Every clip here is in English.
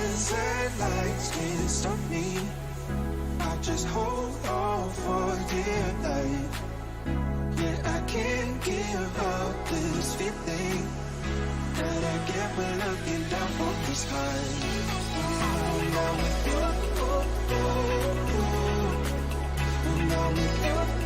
hands and lights can't stop me. I just hold on for dear life. Yeah, I can't give up this feeling that I get when looking down from the sky. Now with you, now with you,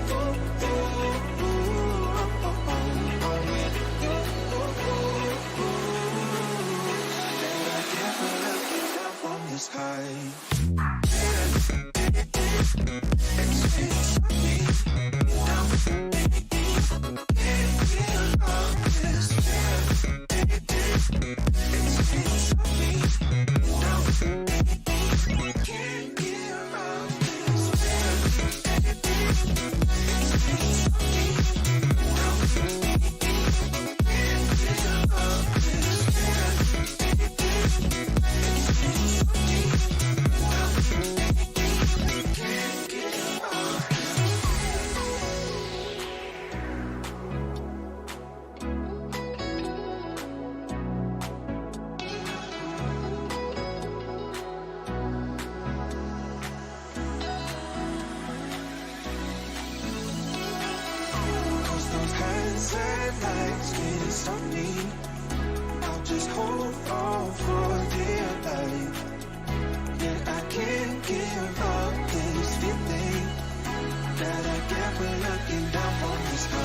that I get when looking down from the sky.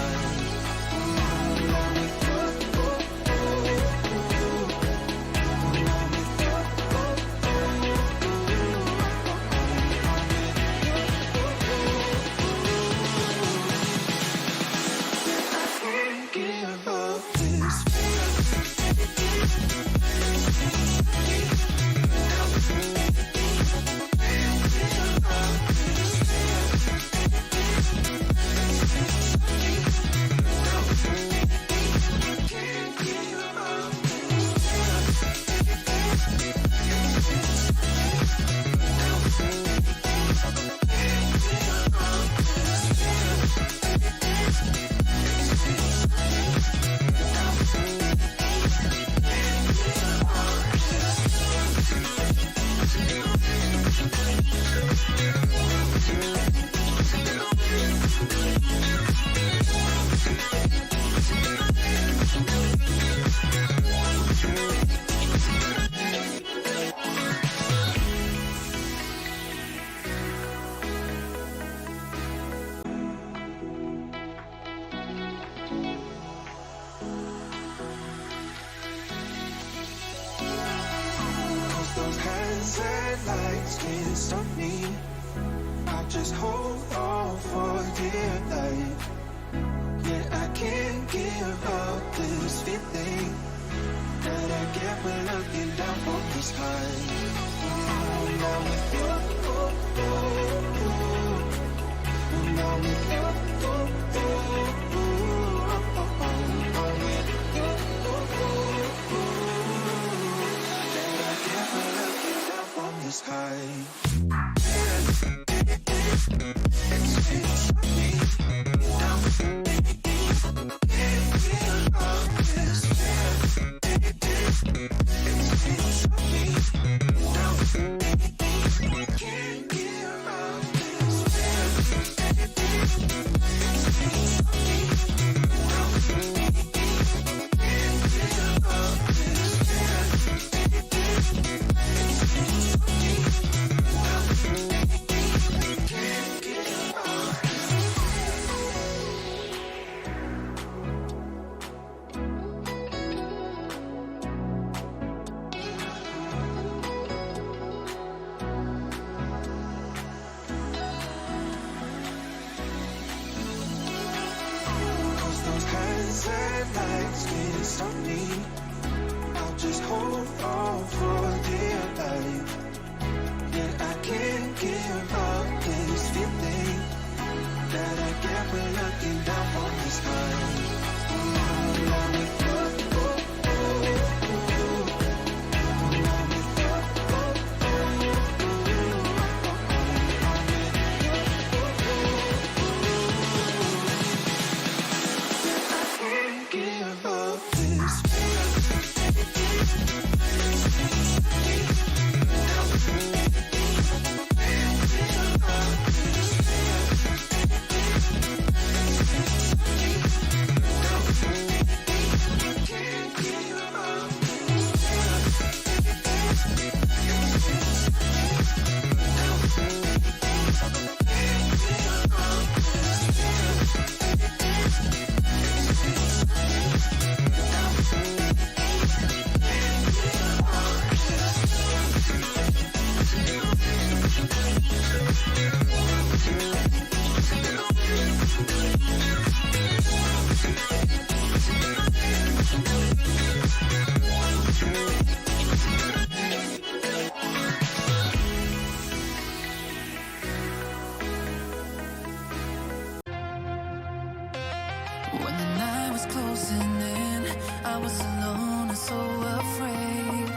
When the night was closing in, I was alone and so afraid.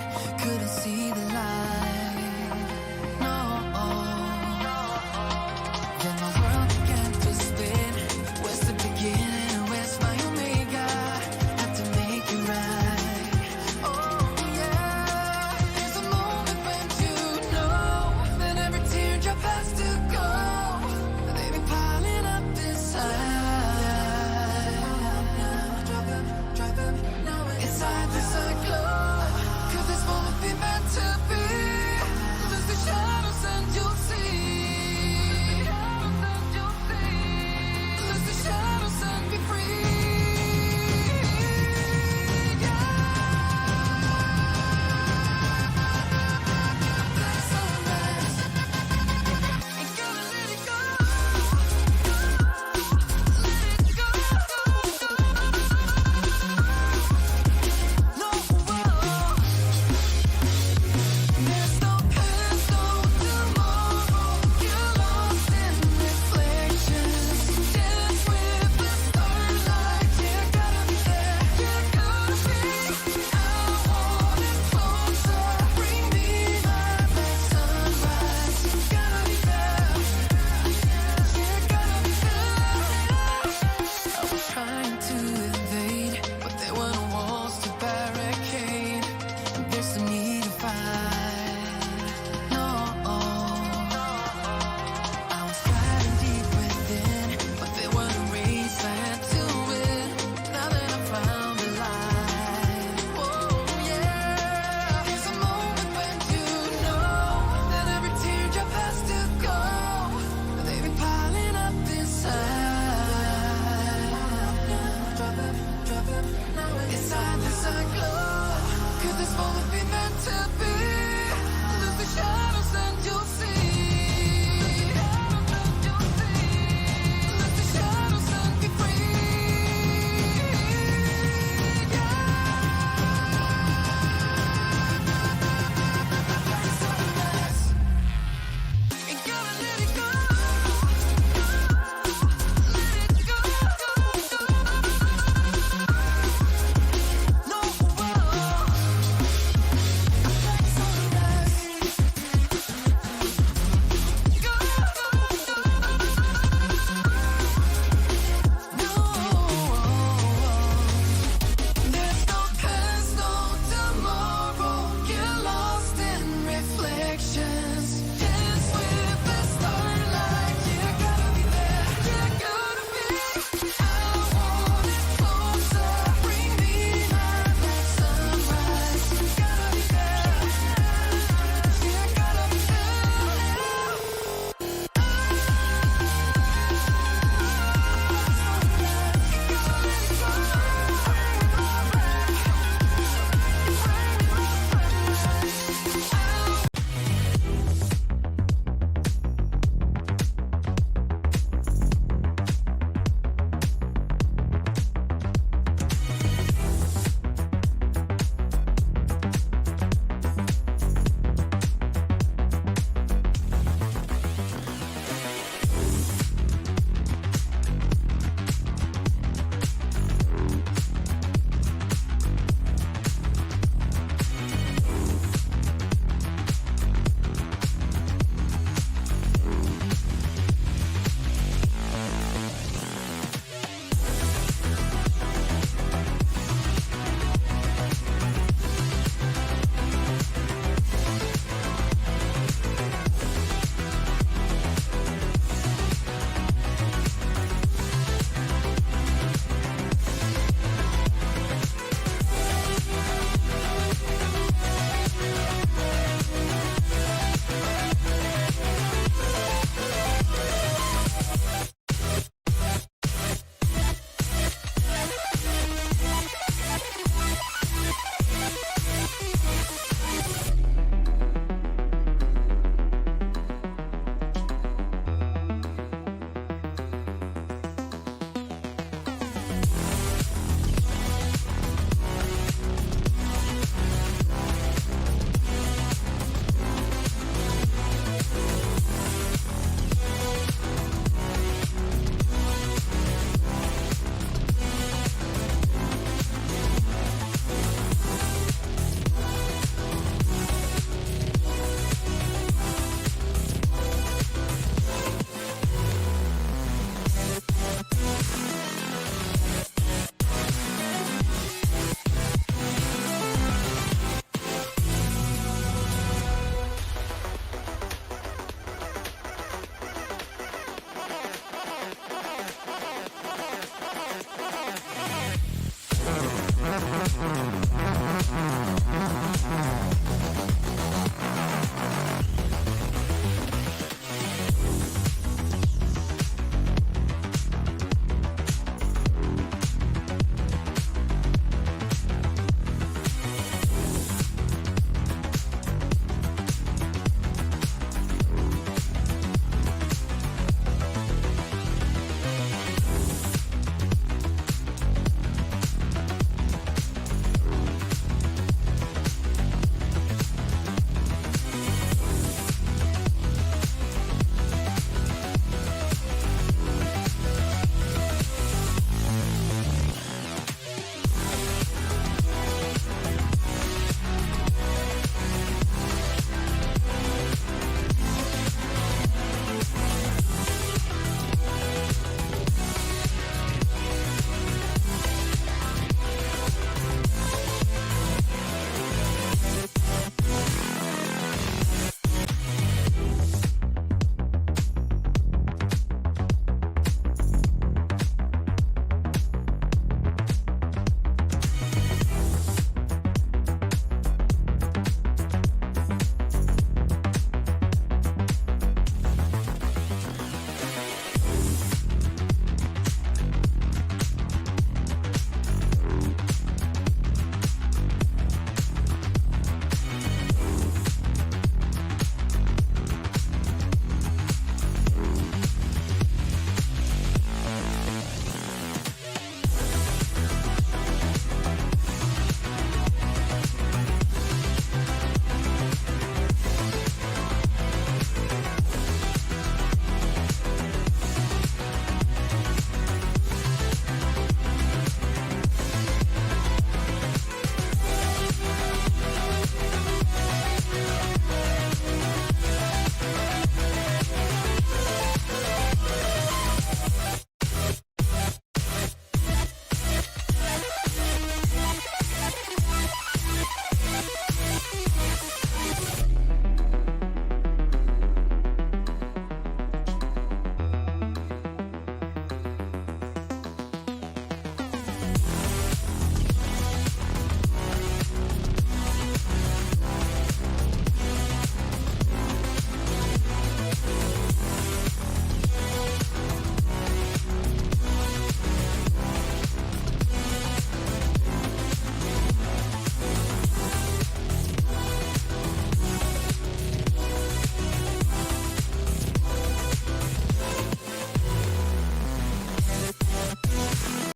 Couldn't see the light. No. Then my world began to spin. Where's the beginning and where's my omega? Had to make it right. Oh yeah. There's a moment when you know that every teardrop has to go. They be piling up inside. Inside this glow. Could this moment be meant to be? Lose the shadows and you'll see. Lose the shadows and be free. That's all that. Ain't gonna let it go. Let it go. No, there's no past, no tomorrow. You're lost in reflections. Dance with the starlight. Yeah, gotta be there. Yeah, gotta be. I want it closer. Bring me light like sunrise. Gotta be there. Yeah, gotta be there. I was trying to invade, but there were no walls to barricade. There's no need to fight. No. I was fighting deep within, but there were no ways I had to win. Now that I found the light. Oh yeah. There's a moment when you know that every teardrop has to go. They be piling up inside. Inside this glow. Could this moment be meant to